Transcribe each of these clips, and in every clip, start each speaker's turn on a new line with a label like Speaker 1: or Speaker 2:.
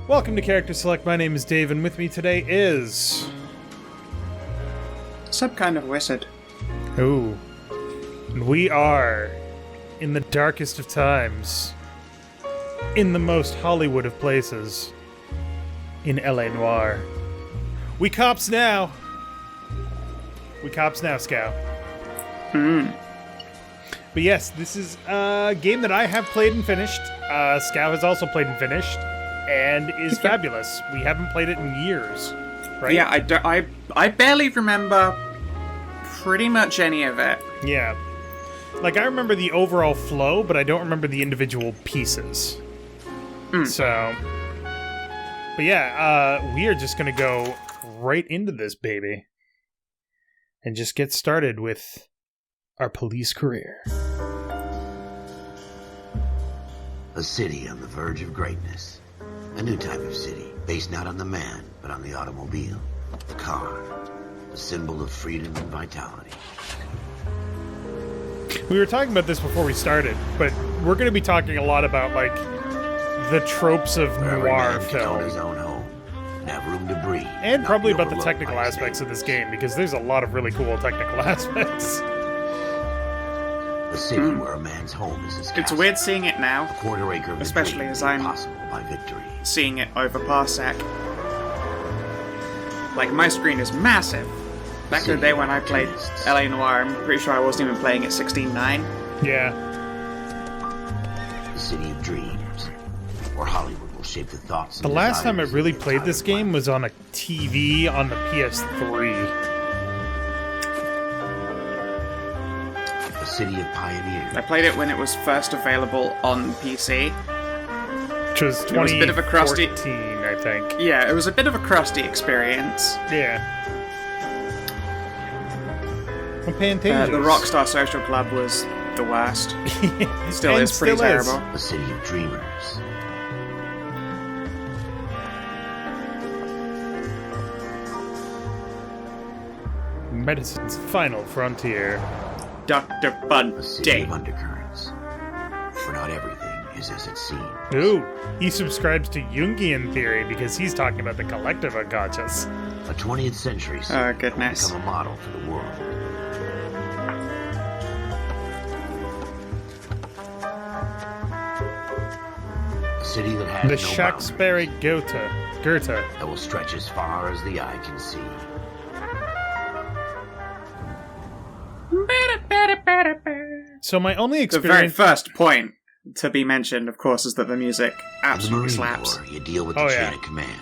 Speaker 1: Welcome to Character Select. My name is Dave, and with me today is...
Speaker 2: SomeKindOfWizard.
Speaker 1: Ooh. And we are in the darkest of times. In the most Hollywood of places. In L.A. Noire. We cops now! We cops now, Scout. But yes, this is a game that I have played and finished. Scout has also played and finished. And is fabulous. We haven't played it in years, right?
Speaker 2: Yeah, I barely remember pretty much any of it.
Speaker 1: Yeah. Like, I remember the overall flow, but I don't remember the individual pieces. So... But yeah, we are just gonna go right into this baby. And just get started with our police career.
Speaker 3: A city on the verge of greatness. A new type of city, based not on the man, but on the automobile. The car. A symbol of freedom and vitality.
Speaker 1: We were talking about this before we started, but we're going to be talking a lot about, like, the tropes of noir film.
Speaker 3: His own home, and have room to breathe.
Speaker 1: And probably about the technical aspects of this game, because there's a lot of really cool technical aspects.
Speaker 3: A city where a man's home is his castle.
Speaker 2: It's weird seeing it now,
Speaker 3: A quarter acre of
Speaker 2: especially as I'm
Speaker 3: possible by victory.
Speaker 2: seeing it over Parsec. Like, my screen is massive. Back in the day when I played LA Noire, I'm pretty sure I wasn't even playing at 16:9.
Speaker 1: Yeah.
Speaker 3: The city of dreams, where Hollywood will shape the thoughts.
Speaker 1: The last time I really played this game was on a TV on the PS3.
Speaker 3: A city of pioneers.
Speaker 2: I played it when it was first available on PC.
Speaker 1: Which was 2014,
Speaker 2: It was a bit of a crusty...
Speaker 1: I think.
Speaker 2: Yeah, it was a bit of a crusty experience.
Speaker 1: Yeah. Well, Pantages.
Speaker 2: The Rockstar Social Club was the worst. Still
Speaker 1: And
Speaker 2: is pretty
Speaker 1: still is.
Speaker 2: terrible.
Speaker 3: A city of dreamers.
Speaker 1: Medicine's final frontier.
Speaker 2: Dr.
Speaker 3: A city of
Speaker 2: Bundy.
Speaker 3: undercurrents. Where not everything is as it seems.
Speaker 1: Ooh, he subscribes to Jungian theory because he's talking about the collective unconscious.
Speaker 3: A 20th century city
Speaker 2: Oh, goodness.
Speaker 3: become a model for the world. A city that has
Speaker 1: The
Speaker 3: no
Speaker 1: Shakespeare
Speaker 3: boundaries,
Speaker 1: Goethe.
Speaker 3: that will stretch as far as the eye can see.
Speaker 1: So my only
Speaker 2: The very
Speaker 1: experience...
Speaker 2: first point to be mentioned, of course, is that the music
Speaker 3: In the
Speaker 2: absolutely
Speaker 3: Marine
Speaker 2: slaps.
Speaker 3: Corps, you deal with the
Speaker 1: Oh,
Speaker 3: chain
Speaker 1: yeah.
Speaker 3: of command.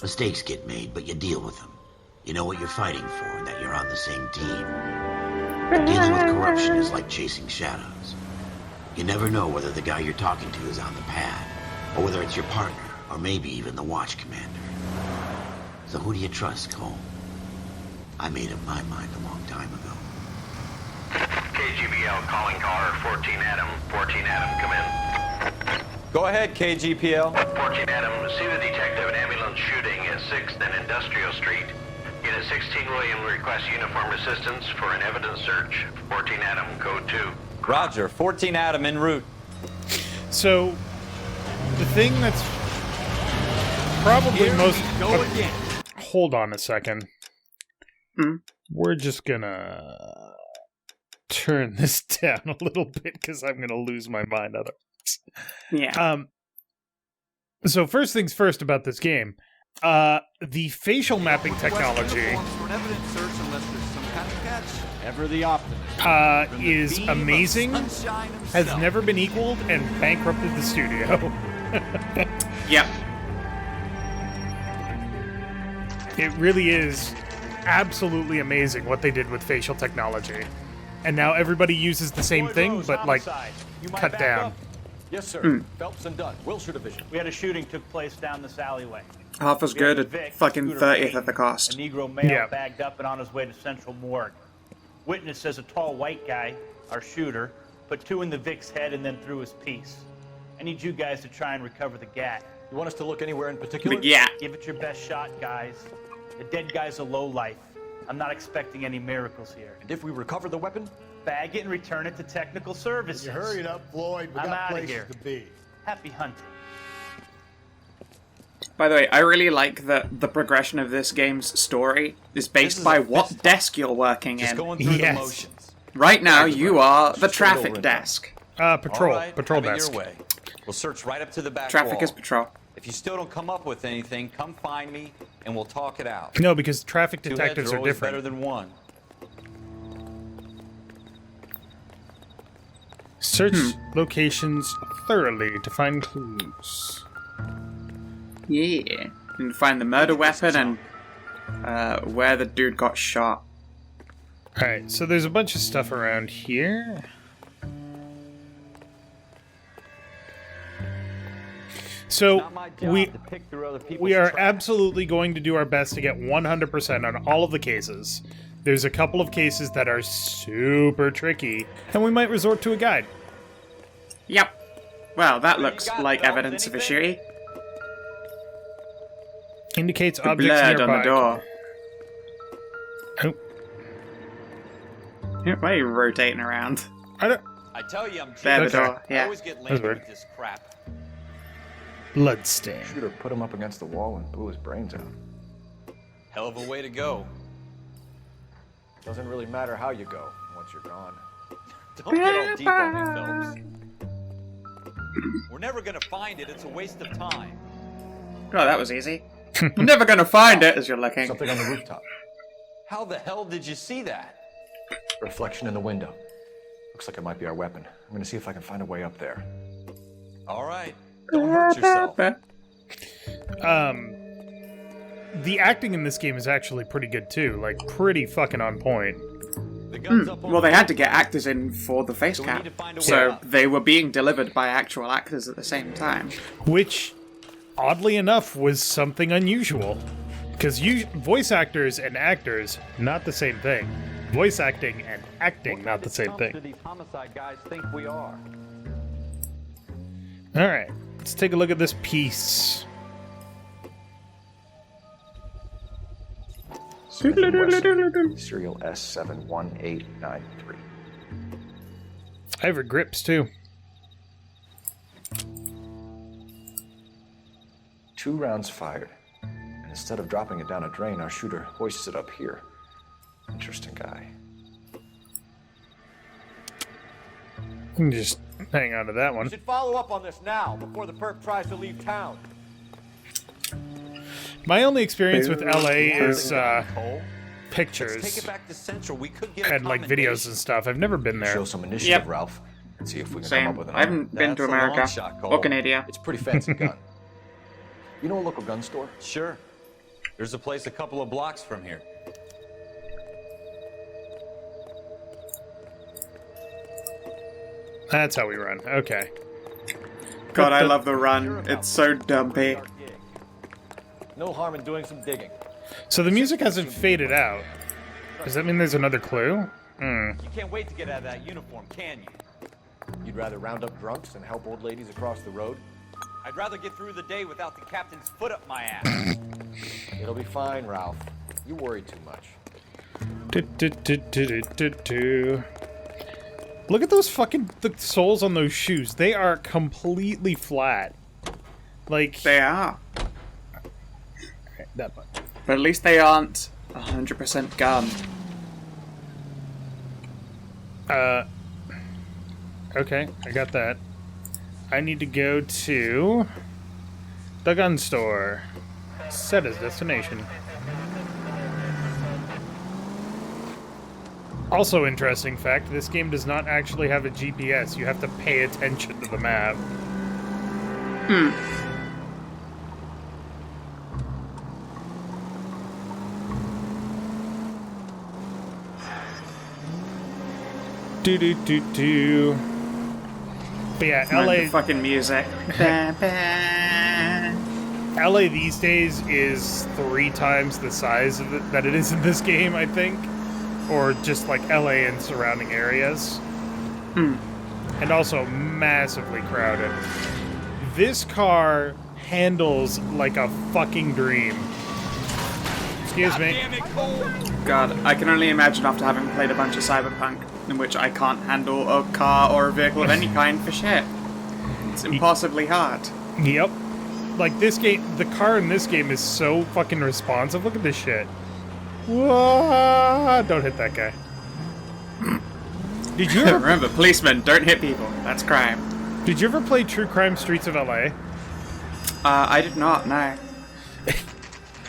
Speaker 3: Mistakes get made, but you deal with them. You know what you're fighting for and that you're on the same team. But dealing with corruption is like chasing shadows. You never know whether the guy you're talking to is on the pad, or whether it's your partner, or maybe even the watch commander. So who do you trust, Cole? I made up my mind a long time ago.
Speaker 4: KGBL calling caller 14 Adam. 14 Adam, come in.
Speaker 5: Go ahead, KGPL.
Speaker 4: 14 Adam, see the detective an ambulance shooting at 6th and Industrial Street. Unit 16 William requests uniformed assistance for an evidence search. 14 Adam, code 2.
Speaker 5: Roger, 14 Adam en route.
Speaker 1: So, the thing that's probably most...
Speaker 5: Go again.
Speaker 1: Hold on a second.
Speaker 2: Hmm?
Speaker 1: We're just gonna turn this down a little bit because I'm gonna lose my mind otherwise.
Speaker 2: Yeah.
Speaker 1: So first things first about this game. The facial mapping technology
Speaker 5: Ever the optimist.
Speaker 1: is amazing, has never been equaled, and bankrupted the studio.
Speaker 2: Yep.
Speaker 1: It really is absolutely amazing what they did with facial technology. And now everybody uses the same thing, but, like, cut down.
Speaker 6: Yes, sir. Phelps and Dunn, Wilshire Division.
Speaker 7: We had a shooting took place down this alleyway.
Speaker 2: Half as
Speaker 7: We had
Speaker 2: good
Speaker 7: a
Speaker 2: at
Speaker 7: Vic,
Speaker 2: fucking
Speaker 7: scooter
Speaker 2: 30th
Speaker 7: eight,
Speaker 2: of the cost.
Speaker 7: A Negro male
Speaker 1: Yeah.
Speaker 7: bagged up and on his way to Central Morgue. Witness says a tall white guy, our shooter, put 2 in the Vic's head and then threw his piece. I need you guys to try and recover the gat.
Speaker 6: You want us to look anywhere in particular?
Speaker 2: But yeah.
Speaker 7: Give it your best shot, guys. The dead guy's a lowlife. I'm not expecting any miracles here.
Speaker 6: And if we recover the weapon?
Speaker 7: Bag it and return it to technical services.
Speaker 8: You hurry it up, Floyd. We
Speaker 7: I'm
Speaker 8: got
Speaker 7: outta
Speaker 8: places
Speaker 7: here.
Speaker 8: to be.
Speaker 7: Happy hunting.
Speaker 2: By the way, I really like that the progression of this game's story is based
Speaker 5: is
Speaker 2: by
Speaker 5: a
Speaker 2: what
Speaker 5: fist
Speaker 2: desk you're working
Speaker 5: Just
Speaker 2: in.
Speaker 5: going through
Speaker 1: Yes.
Speaker 5: the motions.
Speaker 2: Right now, you are the
Speaker 6: Straight
Speaker 2: traffic
Speaker 6: over it.
Speaker 2: desk.
Speaker 1: Patrol.
Speaker 5: All right,
Speaker 1: Patrol
Speaker 5: have it
Speaker 1: desk.
Speaker 5: your way. We'll search right up to the back
Speaker 2: Traffic
Speaker 5: wall.
Speaker 2: is patrol.
Speaker 5: If you still don't come up with anything, come find me and we'll talk it out.
Speaker 1: No, because traffic
Speaker 5: Two heads
Speaker 1: detectives
Speaker 5: are
Speaker 1: are
Speaker 5: always
Speaker 1: different.
Speaker 5: better than one.
Speaker 1: Search locations thoroughly to find clues.
Speaker 2: Yeah. And find the murder weapon and where the dude got shot.
Speaker 1: Alright, so there's a bunch of stuff around here. So
Speaker 5: Not my job
Speaker 1: we
Speaker 5: to pick through other people's
Speaker 1: we are
Speaker 5: trash.
Speaker 1: absolutely going to do our best to get 100% on all of the cases. There's a couple of cases that are super tricky, and we might resort to a guide.
Speaker 2: Yep. Well, that looks
Speaker 5: got,
Speaker 2: like
Speaker 5: Phelps?
Speaker 2: evidence of a
Speaker 5: Anything?
Speaker 2: shooting.
Speaker 1: Indicates
Speaker 2: The
Speaker 1: objects
Speaker 2: blood
Speaker 1: nearby.
Speaker 2: on the door.
Speaker 1: Oh,
Speaker 2: Why are you rotating around?
Speaker 1: I don't.
Speaker 5: I tell you, I'm
Speaker 2: There, the
Speaker 5: jealous.
Speaker 2: door,
Speaker 5: I
Speaker 2: yeah.
Speaker 5: always get
Speaker 1: That's
Speaker 5: lazy
Speaker 1: weird.
Speaker 5: with this crap.
Speaker 1: Bloodstain.
Speaker 6: Shooter put him up against the wall and blew his brains out.
Speaker 5: Hell of a way to go.
Speaker 6: Doesn't really matter how you go once you're gone.
Speaker 5: Don't get all deep on me, Phelps. We're never gonna find it. It's a waste of time.
Speaker 2: Oh, that was easy. I'm never gonna find it as you're looking.
Speaker 6: Something on the rooftop.
Speaker 5: How the hell did you see that?
Speaker 6: Reflection in the window. Looks like it might be our weapon. I'm gonna see if I can find a way up there.
Speaker 5: All right. Don't hurt yourself.
Speaker 1: The acting in this game is actually pretty good too. Like, pretty fucking on point.
Speaker 5: The gun's up on
Speaker 2: Well,
Speaker 5: the
Speaker 2: they had to get actors in for the face
Speaker 5: So we
Speaker 2: cap,
Speaker 5: need to find a way
Speaker 2: so
Speaker 5: up.
Speaker 2: they were being delivered by actual actors at the same time.
Speaker 1: Which, oddly enough, was something unusual. Because voice actors and actors, not the same thing. Voice acting and acting, not the same thing.
Speaker 5: These homicide guys think we are.
Speaker 1: Alright, let's take a look at this piece.
Speaker 6: Smith & Wesson, serial S71893.
Speaker 1: I have her grips too.
Speaker 6: 2 rounds fired. And instead of dropping it down a drain, our shooter hoists it up here. Interesting guy.
Speaker 1: You can just hang on to that one.
Speaker 6: Should follow up on this now, before the perp tries to leave town.
Speaker 1: My only experience with LA is
Speaker 5: Cole, let's take
Speaker 1: pictures
Speaker 5: it back to Central. We could get a
Speaker 1: and like videos and stuff. I've never been there.
Speaker 6: Show some initiative,
Speaker 2: Yep.
Speaker 6: Ralph, and see if we can come
Speaker 2: Same.
Speaker 6: up with an
Speaker 2: I haven't been to
Speaker 5: That's a long
Speaker 2: America
Speaker 5: shot, Cole.
Speaker 2: or Canada.
Speaker 6: It's a pretty fancy gun. You know a local gun store?
Speaker 5: Sure. There's a place a couple of blocks from here.
Speaker 1: That's how we run. Okay.
Speaker 2: God, I love the run. It's so dumpy.
Speaker 6: No harm in doing some digging.
Speaker 1: So the music hasn't faded out. Does that mean there's another clue?
Speaker 5: You can't wait to get out of that uniform, can you?
Speaker 6: You'd rather round up drunks than help old ladies across the road?
Speaker 5: I'd rather get through the day without the captain's foot up my ass.
Speaker 6: It'll be fine, Ralph. You worry too much.
Speaker 1: Do. Look at those fucking the soles on those shoes. They are completely flat. Like
Speaker 2: They are.
Speaker 1: that one.
Speaker 2: But at least they aren't 100% gun.
Speaker 1: Okay, I got that. I need to go to the gun store. Set as destination. Also interesting fact, this game does not actually have a GPS. You have to pay attention to the map. Do. But yeah,
Speaker 2: Like the
Speaker 1: LA
Speaker 2: fucking music.
Speaker 1: LA these days is 3 times the size of it that it is in this game, I think. Or just like LA and surrounding areas. And also massively crowded. This car handles like a fucking dream. Excuse me.
Speaker 2: God, I can only imagine after having played a bunch of Cyberpunk, in which I can't handle a car or a vehicle of any kind for shit. It's impossibly hard.
Speaker 1: Yep. like this game, the car in this game is so fucking responsive. Look at this shit. Whoa, don't hit that guy. Did you ever
Speaker 2: Remember, policemen, don't hit people. That's crime.
Speaker 1: Did you ever play True Crime Streets of LA?
Speaker 2: I did not, no.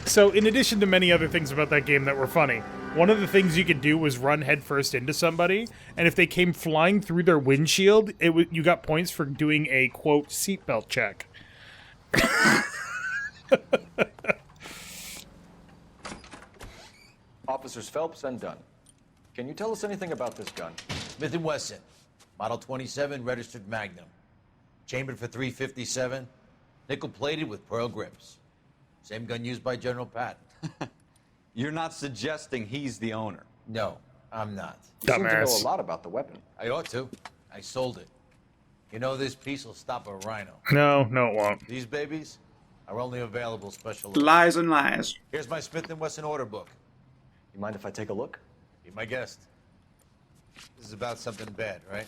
Speaker 1: So, in addition to many other things about that game that were funny, one of the things you could do was run headfirst into somebody, and if they came flying through their windshield, you got points for doing a, quote, seatbelt check.
Speaker 6: Officers Phelps and Dunn. Can you tell us anything about this gun?
Speaker 8: Smith & Wesson, Model 27, registered Magnum. Chambered for .357, nickel-plated with pearl grips. Same gun used by General Patton.
Speaker 5: You're not suggesting he's the owner?
Speaker 8: No, I'm not.
Speaker 6: You seem to know
Speaker 1: Dumbass.
Speaker 6: a lot about the weapon.
Speaker 8: I ought to. I sold it. You know, this piece will stop a rhino.
Speaker 1: No, it won't.
Speaker 8: These babies are only available special.
Speaker 2: Lies and lies.
Speaker 8: Here's my Smith & Wesson order book.
Speaker 6: You mind if I take a look?
Speaker 8: Be my guest. This is about something bad, right?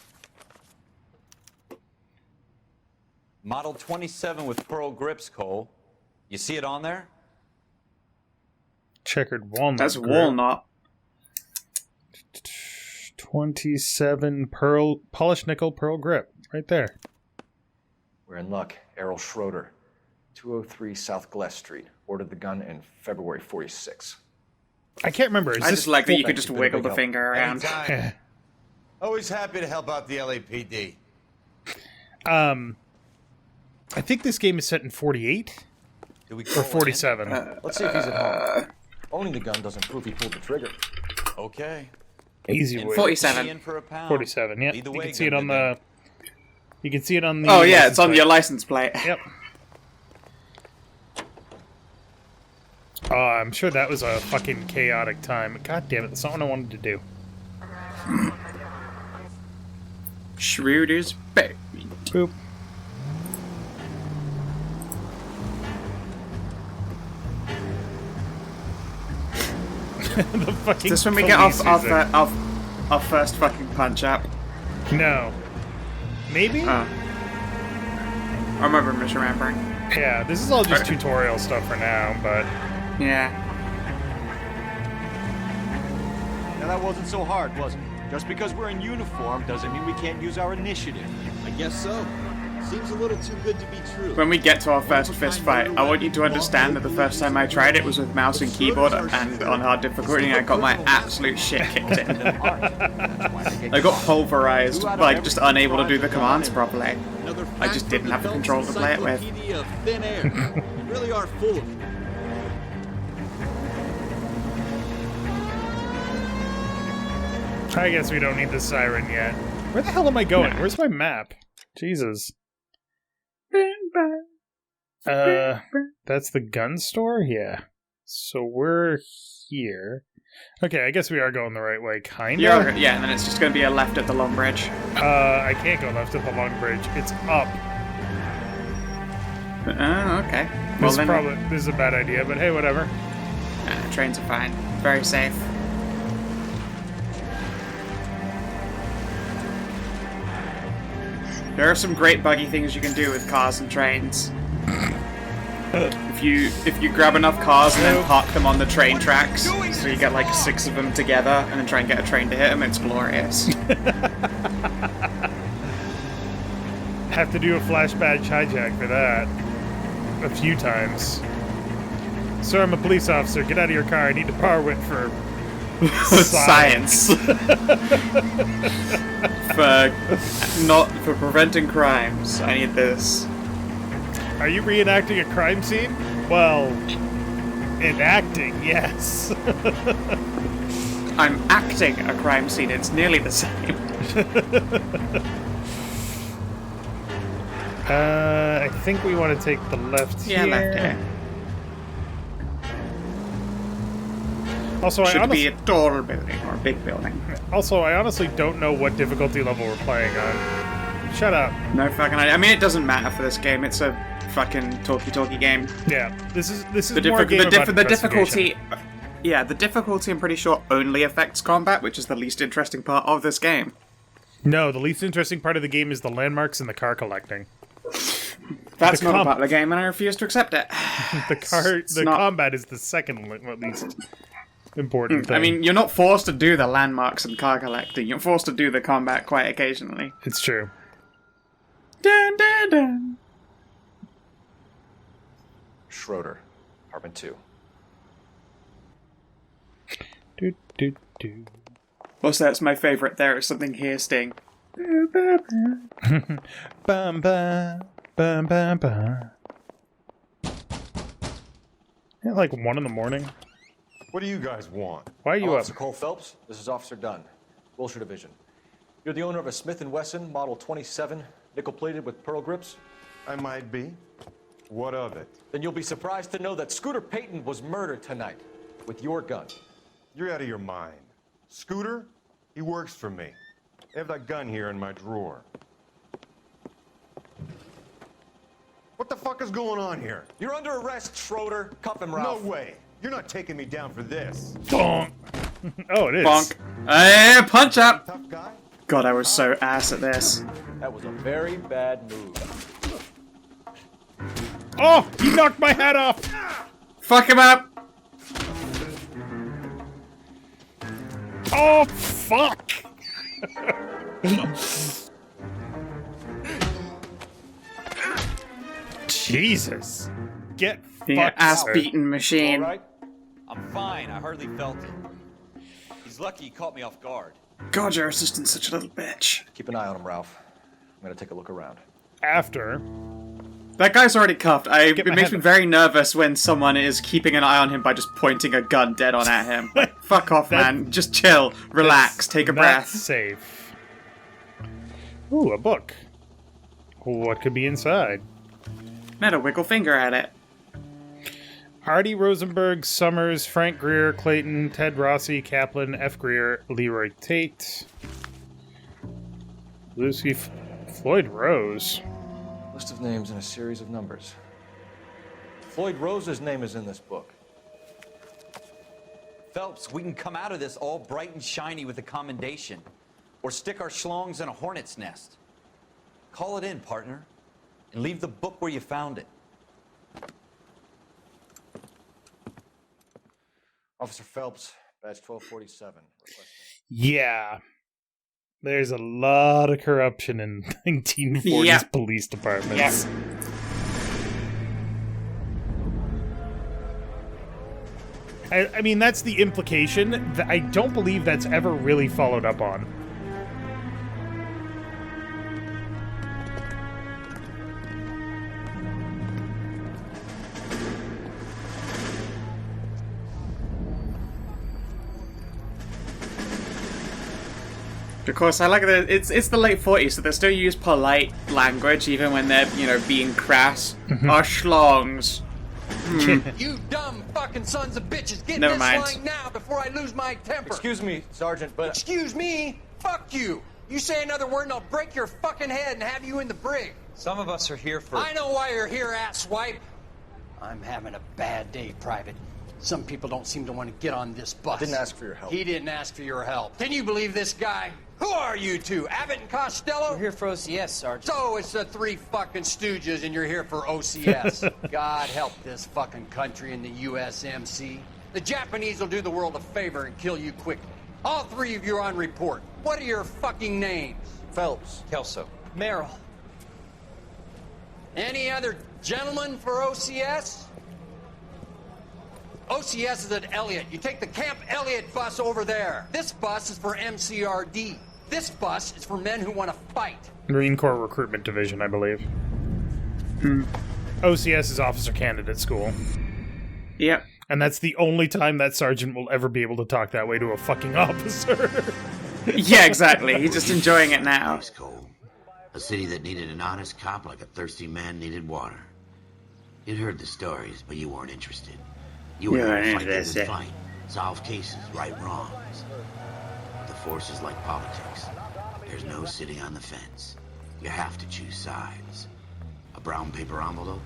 Speaker 5: Model 27 with pearl grips, Cole. You see it on there?
Speaker 1: Checkered walnut.
Speaker 2: That's
Speaker 1: grip.
Speaker 2: walnut.
Speaker 1: 27 polished nickel pearl grip. Right there.
Speaker 6: We're in luck. Errol Schroeder, 203 South Glass Street. Ordered the gun in February 46.
Speaker 1: I can't remember.
Speaker 2: I just like that you could
Speaker 6: Thanks,
Speaker 2: just
Speaker 6: you've been a
Speaker 2: wiggle
Speaker 6: big
Speaker 2: the
Speaker 6: help.
Speaker 2: finger around.
Speaker 8: Anytime. Always happy to help out the LAPD.
Speaker 1: I think this game is set in 48
Speaker 8: Do we
Speaker 1: or
Speaker 8: call it
Speaker 1: 47.
Speaker 6: Let's see if he's at home. Owning the gun doesn't prove he pulled the trigger.
Speaker 5: in? Okay.
Speaker 1: Easy
Speaker 5: In
Speaker 1: way.
Speaker 2: 47.
Speaker 5: in for a pound.
Speaker 1: 47. Yeah,
Speaker 5: Either
Speaker 1: you
Speaker 5: way,
Speaker 1: can see it on
Speaker 5: gonna
Speaker 1: the. You can see it on the.
Speaker 2: Oh yeah,
Speaker 1: license
Speaker 2: it's on
Speaker 1: plate.
Speaker 2: your license plate.
Speaker 1: Yep. Oh, I'm sure that was a fucking chaotic time. God damn it, that's not what I wanted to do.
Speaker 2: Schroeder's baby.
Speaker 1: Boop. The fucking
Speaker 2: Is this when we get off
Speaker 1: police music.
Speaker 2: our first fucking punch up?
Speaker 1: No. Maybe?
Speaker 2: Oh. I remember misremembering.
Speaker 1: Yeah, this is all just tutorial stuff for now, but...
Speaker 2: Yeah.
Speaker 9: Now that wasn't so hard, was it? Just because we're in uniform doesn't mean we can't use our initiative.
Speaker 10: I guess so. Seems a little too good to be true.
Speaker 2: When we get to our first fist fight, I want you to understand that the first time I tried it was with mouse and keyboard and on hard difficulty, and I got my absolute shit kicked in. I got pulverized, like just unable to do the commands properly. I just didn't have the control to play it with.
Speaker 10: Encyclopedia of thin air. You really are full of it.
Speaker 1: I guess we don't need the siren yet. Where the hell am I going? Where's my map? Jesus. That's the gun store? Yeah. So we're here. Okay, I guess we are going the right way, kinda.
Speaker 2: Yeah, and then it's just gonna be a left at the long bridge.
Speaker 1: I can't go left at the long bridge. It's up.
Speaker 2: Oh, okay.
Speaker 1: This is a bad idea, but hey, whatever.
Speaker 2: Trains are fine. Very safe. There are some great buggy things you can do with cars and trains. If you grab enough cars and then park them on the train tracks, so you get like 6 of them together, and then try and get a train to hit them, it's glorious.
Speaker 1: Have to do a flash badge hijack for that. A few times. Sir, I'm a police officer. Get out of your car. I need to borrow it for
Speaker 2: Science. For preventing crimes, I need this.
Speaker 1: Are you reenacting a crime scene? Well, enacting, yes.
Speaker 2: I'm acting a crime scene. It's nearly the same.
Speaker 1: I think we want to take the left here.
Speaker 2: Yeah, left here.
Speaker 1: Also,
Speaker 2: Should be a tall building or a big building.
Speaker 1: Also, I honestly don't know what difficulty level we're playing on. Shut up.
Speaker 2: No fucking idea. I mean, it doesn't matter for this game. It's a fucking talky talky game.
Speaker 1: Yeah, this is
Speaker 2: The,
Speaker 1: more a game about
Speaker 2: the
Speaker 1: investigation.
Speaker 2: difficulty. Yeah, the difficulty. I'm pretty sure only affects combat, which is the least interesting part of this game.
Speaker 1: No, the least interesting part of the game is the landmarks and the car collecting.
Speaker 2: That's not a part of the game, and I refuse to accept it.
Speaker 1: The combat is the second, at least, important thing.
Speaker 2: I mean, you're not forced to do the landmarks and car collecting. You're forced to do the combat quite occasionally.
Speaker 1: It's true.
Speaker 2: Dun, dun, dun.
Speaker 6: Schroeder, apartment 2.
Speaker 2: Plus, that's my favourite. There is something here, Sting.
Speaker 1: Bum, bum, bum, bum, bum. Isn't it like 1 in the morning?
Speaker 6: What do you guys want?
Speaker 1: Why are you up?
Speaker 6: Officer Cole Phelps, this is Officer Dunn, Wilshire Division. You're the owner of a Smith & Wesson Model 27, nickel-plated with pearl grips?
Speaker 11: I might be. What of it?
Speaker 6: Then you'll be surprised to know that Scooter Payton was murdered tonight with your gun.
Speaker 11: You're out of your mind. Scooter? He works for me. I have that gun here in my drawer. What the fuck is going on here?
Speaker 6: You're under arrest, Schroeder. Cuff him, Ralph.
Speaker 11: No way. You're not taking me down for this.
Speaker 1: Bonk. Oh, it is.
Speaker 2: Bonk. Hey, punch up!
Speaker 11: Tough guy?
Speaker 2: God, I was so ass at this.
Speaker 6: That was a very bad move.
Speaker 1: Oh, he knocked my hat off.
Speaker 2: Fuck him up!
Speaker 1: Oh, fuck. Jesus. Get
Speaker 2: Yeah,
Speaker 1: fucked.
Speaker 2: ass-beaten machine.
Speaker 5: All right? I'm fine. I hardly felt it. He's lucky he caught me off guard.
Speaker 2: God, your assistant's such a little bitch.
Speaker 6: Keep an eye on him, Ralph. I'm gonna take a look around.
Speaker 1: After.
Speaker 2: That guy's already cuffed. It
Speaker 1: my
Speaker 2: makes
Speaker 1: head
Speaker 2: me
Speaker 1: up.
Speaker 2: very nervous when someone is keeping an eye on him by just pointing a gun dead on at him. Like, fuck off, man. Just chill, relax, take a breath.
Speaker 1: That's safe. Ooh, a book. What could be inside?
Speaker 2: Not a wiggle finger at it.
Speaker 1: Artie Rosenberg, Summers, Frank Greer, Clayton, Ted Rossi, Kaplan, F. Greer, Leroy Tate, Lucy Floyd Rose.
Speaker 6: List of names and a series of numbers. Floyd Rose's name is in this book.
Speaker 5: Phelps, we can come out of this all bright and shiny with a commendation. Or stick our schlongs in a hornet's nest. Call it in, partner. And leave the book where you found it.
Speaker 6: Officer Phelps, badge 1247. Requesting.
Speaker 1: Yeah. There's a lot of corruption in 1940s
Speaker 2: Yeah.
Speaker 1: police departments.
Speaker 2: Yeah.
Speaker 1: I mean, that's the implication. I don't believe that's ever really followed up on.
Speaker 2: Of course, I like that it's the late 40s, so they still use polite language even when they're, being crass. Our schlongs.
Speaker 8: You dumb fucking sons of bitches, get
Speaker 2: Never
Speaker 8: this
Speaker 2: mind.
Speaker 8: line now before I lose my temper.
Speaker 6: Excuse me, Sergeant, but...
Speaker 8: Excuse me? Fuck you. You say another word and I'll break your fucking head and have you in the brig.
Speaker 5: Some of us are here for...
Speaker 8: I know why you're here, asswipe.
Speaker 12: I'm having a bad day, Private. Some people don't seem to want to get on this bus.
Speaker 6: Didn't ask for your help.
Speaker 12: He didn't ask for your help.
Speaker 8: Can you believe this guy? Who are you two? Abbott and Costello?
Speaker 12: We're here for OCS, Sergeant.
Speaker 8: So it's the three fucking stooges and you're here for OCS. God help this fucking country and the USMC. The Japanese will do the world a favor and kill you quickly. All three of you are on report. What are your fucking names?
Speaker 6: Phelps.
Speaker 5: Kelso.
Speaker 12: Merrill.
Speaker 8: Any other gentlemen for OCS? OCS is at Elliott. You take the Camp Elliott bus over there. This bus is for MCRD. This bus is for men who want to fight.
Speaker 1: Marine Corps Recruitment Division, I believe. OCS is Officer Candidate School.
Speaker 2: Yep.
Speaker 1: And that's the only time that sergeant will ever be able to talk that way to a fucking officer.
Speaker 2: Yeah, exactly. He's just enjoying it now.
Speaker 3: It's cold. A city that needed an honest cop like a thirsty man needed water. You'd heard the stories, but you weren't interested. You were here to fight the good fight, solve cases, right wrongs. The force is like politics. There's no sitting on the fence. You have to choose sides. A brown paper envelope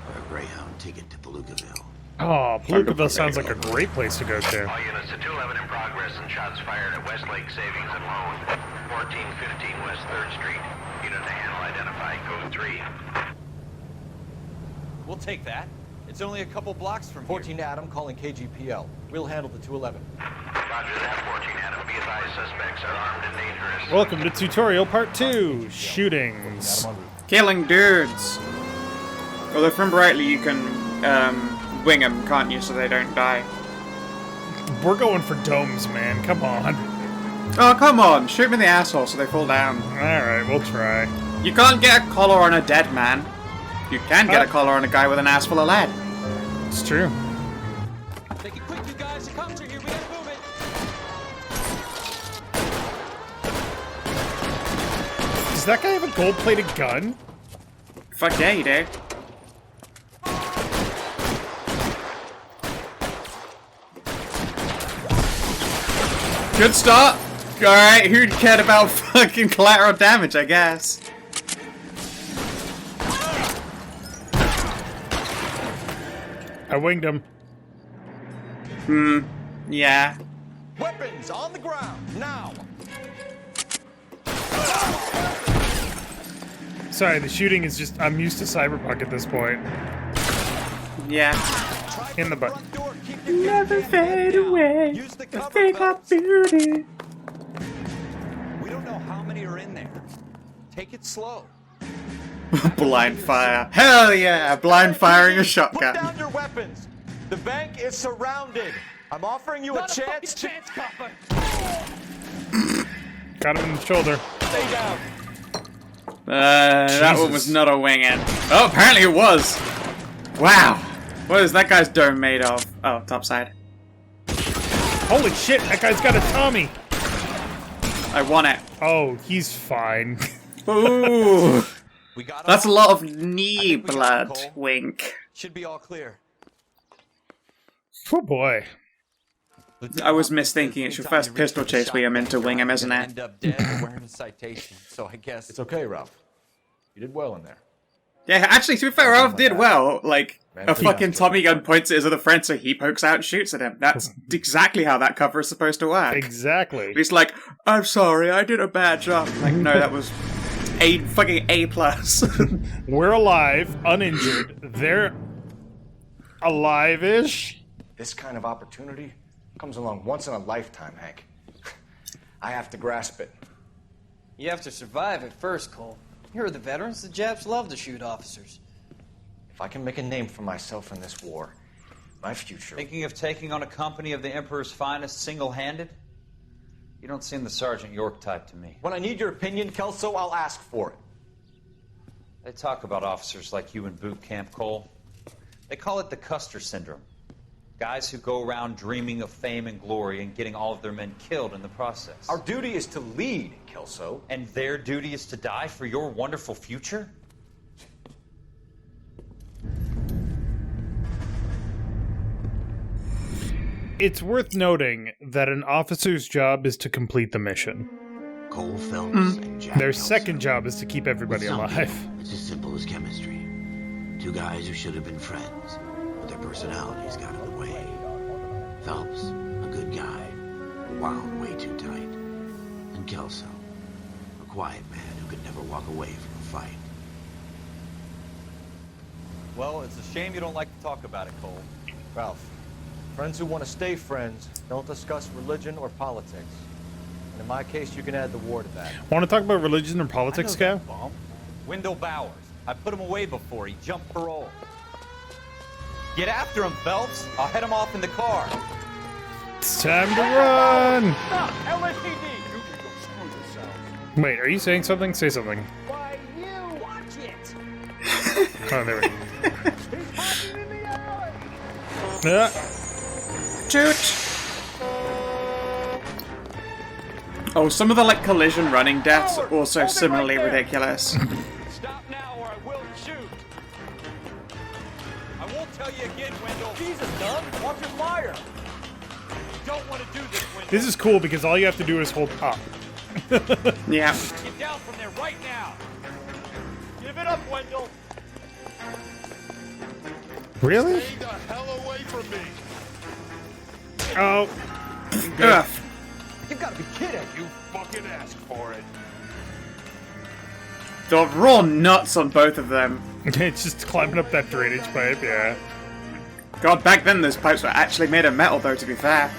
Speaker 3: or a Greyhound ticket to Palookaville.
Speaker 1: Oh, Palookaville sounds like a great place to go to.
Speaker 4: All units to 211 in progress and shots fired at Westlake Savings and Loan, 1415 West 3rd Street. Unit to handle identify code 3.
Speaker 5: We'll take that. It's only a couple blocks from
Speaker 6: 14 Adam calling KGPL. We'll handle the 211.
Speaker 4: Roger that, 14 Adam. Be advised, suspects are armed and dangerous.
Speaker 1: Welcome to tutorial part 2, shootings.
Speaker 2: Killing dudes. Well, if I remember rightly, you can wing them, can't you, so they don't die.
Speaker 1: We're going for domes, man. Come on.
Speaker 2: Oh, come on. Shoot them in the asshole so they fall down.
Speaker 1: Alright, we'll try.
Speaker 2: You can't get a collar on a dead man. You can get a collar on a guy with an ass full of lead.
Speaker 1: It's true.
Speaker 8: Take it quick, you guys. The cops are here. We gotta move it.
Speaker 1: Does that guy have a gold-plated gun?
Speaker 2: Fuck yeah, you do. Good start. Alright, who cared about fucking collateral damage, I guess.
Speaker 1: I winged him.
Speaker 2: Yeah.
Speaker 6: Weapons on the ground, now!
Speaker 1: Sorry, the shooting is just... I'm used to Cyberpunk at this point.
Speaker 2: Yeah.
Speaker 1: In the butt.
Speaker 2: Never fade away.
Speaker 5: Use the cover,
Speaker 2: Fake
Speaker 5: Phelps.
Speaker 2: beauty.
Speaker 5: We don't know how many are in there. Take it slow.
Speaker 2: Blind fire. Hell yeah! Blind firing a
Speaker 6: Put
Speaker 2: shotgun.
Speaker 6: down your weapons! The bank is surrounded! I'm offering you a chance to...
Speaker 1: Got him in the shoulder.
Speaker 6: Stay down!
Speaker 2: That one was not a wing in. Oh, apparently it was. Wow. What is that guy's dome made of? Oh, top side.
Speaker 1: Holy shit, that guy's got a Tommy.
Speaker 2: I want it.
Speaker 1: Oh, he's fine.
Speaker 2: Ooh.
Speaker 5: We got 'em
Speaker 2: That's a
Speaker 5: all?
Speaker 2: lot of
Speaker 5: I
Speaker 2: knee
Speaker 5: think we got 'em,
Speaker 2: blood.
Speaker 5: Cole.
Speaker 2: Wink.
Speaker 5: Should be all clear.
Speaker 1: Oh boy.
Speaker 2: I was misthinking. It's your first pistol chase where you're meant to wing him, isn't it?
Speaker 5: End up dead or wearing a citation. So I guess
Speaker 6: It's okay, Ralph. You did well in there.
Speaker 2: Yeah, actually, to be fair, Ralph did well. Like,
Speaker 6: Man,
Speaker 2: a
Speaker 6: yeah.
Speaker 2: fucking Tommy gun points at his other friend, so he pokes out and shoots at him. That's exactly how that cover is supposed to work.
Speaker 1: Exactly.
Speaker 2: He's like, I'm sorry, I did a bad job. Like, no, that was fucking A+.
Speaker 1: We're alive, uninjured. They're alive-ish.
Speaker 6: This kind of opportunity comes along once in a lifetime, Hank. I have to grasp it.
Speaker 13: You have to survive it first, Cole. Here are the veterans. The Japs love to shoot officers.
Speaker 6: If I can make a name for myself in this war, my future...
Speaker 5: Thinking of taking on a company of the Emperor's finest single-handed? You don't seem the Sergeant York type to me.
Speaker 6: When I need your opinion, Kelso, I'll ask for it.
Speaker 5: They talk about officers like you in boot camp, Cole. They call it the Custer syndrome. Guys who go around dreaming of fame and glory and getting all of their men killed in the process.
Speaker 6: Our duty is to lead, Kelso.
Speaker 5: And their duty is to die for your wonderful future?
Speaker 1: It's worth noting that an officer's job is to complete the mission.
Speaker 3: Cole Phelps and Jack
Speaker 1: Their
Speaker 3: Kelso.
Speaker 1: second job is to keep everybody
Speaker 3: With some
Speaker 1: alive.
Speaker 3: people, it's as simple as chemistry. Two guys who should have been friends, but their personalities got in the way. Phelps, a good guy, but wound way too tight. And Kelso, a quiet man who could never walk away from a fight.
Speaker 5: Well, it's a shame you don't like to talk about it, Cole.
Speaker 6: Ralph, friends who want to stay friends don't discuss religion or politics. And in my case, you can add the war to that.
Speaker 1: Want to talk about religion or politics,
Speaker 5: I know
Speaker 1: Scout?
Speaker 5: that bum. Wendell Bowers. I put him away before he jumped parole. Get after him, Phelps. I'll head him off in the car.
Speaker 1: It's time to run!
Speaker 9: Stop! LAPD! You can go screw yourself.
Speaker 1: Wait, are you saying something? Say something.
Speaker 9: Why, you watch it!
Speaker 1: Oh, there we go.
Speaker 9: He's hiding in the alley!
Speaker 1: Yeah.
Speaker 2: Toot! Oh, some of the, like, collision running deaths are also similarly ridiculous.
Speaker 8: Stop now or I will shoot. I won't tell you again, Wendell.
Speaker 9: Jesus, Doug! Watch your fire!
Speaker 8: You don't want to do this, Wendell.
Speaker 1: This is cool because all you have to do is hold up.
Speaker 2: Yeah.
Speaker 8: Get down from there right now. Give it up, Wendell.
Speaker 1: Really?
Speaker 11: Stay the hell away from me.
Speaker 1: Oh.
Speaker 2: Ugh.
Speaker 6: You've got to be kidding!
Speaker 11: You fucking asked for it.
Speaker 2: The raw nuts on both of them.
Speaker 1: It's just climbing up that drainage pipe, yeah.
Speaker 2: God, back then those pipes were actually made of metal, though, to be fair.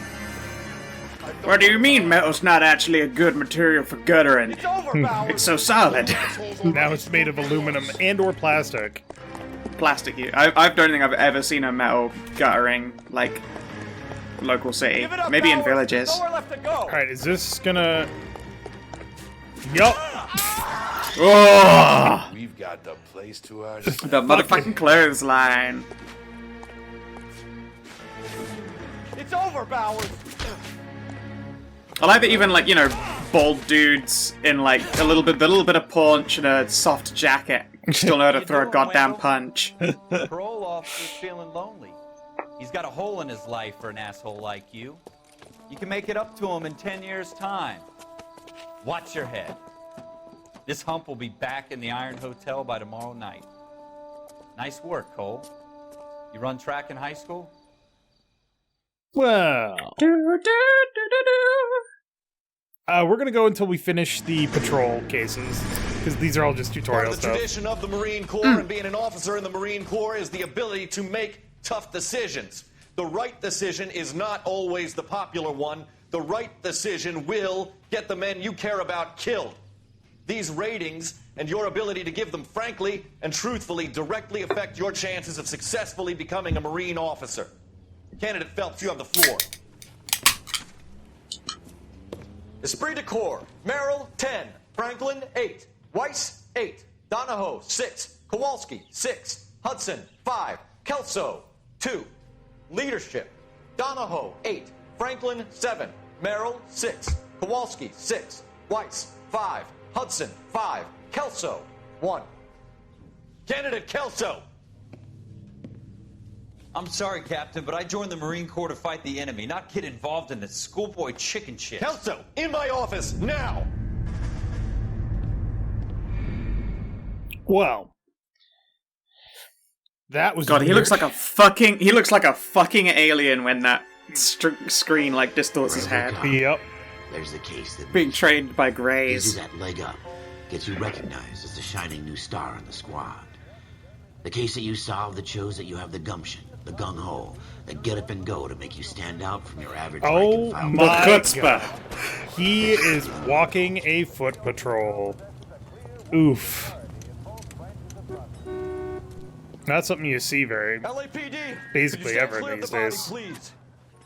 Speaker 2: What do you mean metal's not actually a good material for guttering? It's so solid.
Speaker 1: Now it's made of aluminum and or plastic.
Speaker 2: Plastic, I don't think I've ever seen a metal guttering, like, local city. Maybe in villages.
Speaker 1: Alright, is this gonna... Yup!
Speaker 2: Oh!
Speaker 11: We've got the place to ourselves.
Speaker 2: The motherfucking clothesline.
Speaker 9: It's over, Bowers.
Speaker 2: I like that even, like, you know, bald dudes in, like, a little bit of paunch and a soft jacket still know how to throw a goddamn punch.
Speaker 5: Parole officer's feeling lonely. He's got a hole in his life for an asshole like you. You can make it up to him in 10 years' time. Watch your head. This hump will be back in the Iron Hotel by tomorrow night. Nice work, Cole. You run track in high school?
Speaker 1: Well... we're gonna go until we finish the patrol cases, because these are all just tutorial stuff.
Speaker 14: The tradition of the Marine Corps and being an officer in the Marine Corps is the ability to make tough decisions. The right decision is not always the popular one. The right decision will get the men you care about killed. These ratings and your ability to give them frankly and truthfully directly affect your chances of successfully becoming a Marine officer. Candidate Phelps, you have the floor. Esprit de Corps, Merrill, 10. Franklin, 8. Weiss, 8. Donahoe, 6. Kowalski, 6. Hudson, 5. Kelso, 2. Leadership, Donahoe, 8. Franklin, 7. Merrill, 6. Kowalski, 6. Weiss, 5. Hudson, 5. Kelso, 1. Candidate Kelso.
Speaker 5: I'm sorry, Captain, but I joined the Marine Corps to fight the enemy, not get involved in this schoolboy chicken shit.
Speaker 14: Kelso, in my office, now!
Speaker 1: Well, that was
Speaker 2: God,
Speaker 1: weird.
Speaker 2: he looks like a fucking alien when that screen, like, distorts his head.
Speaker 1: Yep.
Speaker 3: There's the case that
Speaker 2: Being trained by
Speaker 3: gives
Speaker 2: Greys.
Speaker 3: you that leg up, gets you recognized as the shining new star in the squad. The case that you solved that shows that you have the gumption, the gung-ho, the get up and go to make you stand out from your average
Speaker 1: Oh
Speaker 3: rank and
Speaker 1: my
Speaker 3: file.
Speaker 1: God. He is walking a foot patrol. Oof. Not something you see very
Speaker 14: LAPD,
Speaker 1: basically
Speaker 14: could you stand
Speaker 1: ever
Speaker 14: clear of
Speaker 1: these
Speaker 14: the body,
Speaker 1: days.
Speaker 14: please?